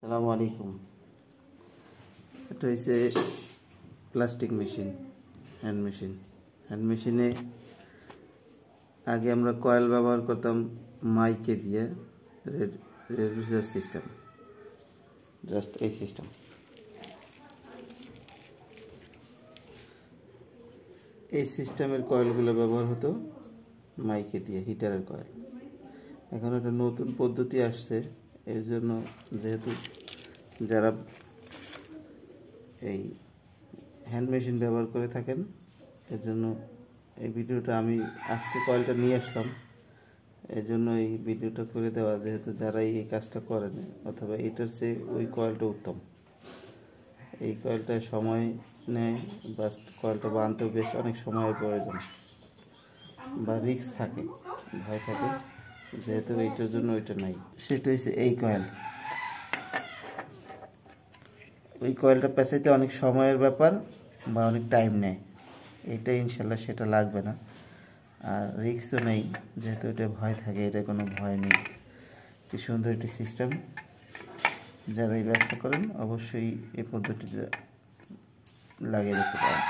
আসসালামু আলাইকুম। এটা হচ্ছে প্লাস্টিক মেশিন, হ্যান্ড মেশিনে আগে আমরা কয়েল ব্যবহার করতাম মাইকে দিয়ে, রেডিউসার সিস্টেম, জাস্ট এই সিস্টেম। এই সিস্টেমের কয়েলগুলো ব্যবহার হতো মাইকে দিয়ে, হিটারের কয়েল। এখন একটা নতুন পদ্ধতি আসছে, এর জন্য যেহেতু যারা এই হ্যান্ড মেশিন ব্যবহার করে থাকেন, এর জন্য এই ভিডিওটা আমি আজকে কয়েলটা নিয়ে আসলাম। এর জন্য এই ভিডিওটা করে দেওয়া, যেহেতু যারা এই কাজটা করেন, অথবা এটার চেয়ে ওই কয়েলটা উত্তম। এই কয়েলটা সময় নেয়, বা কয়েলটা বানতেও বেশ অনেক সময়ের প্রয়োজন, বা রিস্ক থাকে, ভয় থাকে, যেহেতু এইটার জন্য ওইটা নাই। সেটা হচ্ছে এই কয়েল। ওই কয়েলটা পেঁচাইতে অনেক সময়ের ব্যাপার বা অনেক টাইম নেয়। এটা ইনশাল্লাহ সেটা লাগবে না, আর রিস্কও নেই, যেহেতু এটা ভয় থাকে, এটা কোনো ভয় নেই। কি সুন্দর একটি সিস্টেম। যারা এই ব্যবসা করেন অবশ্যই এই পদ্ধতিটা লাগিয়ে দেখতে পারেন।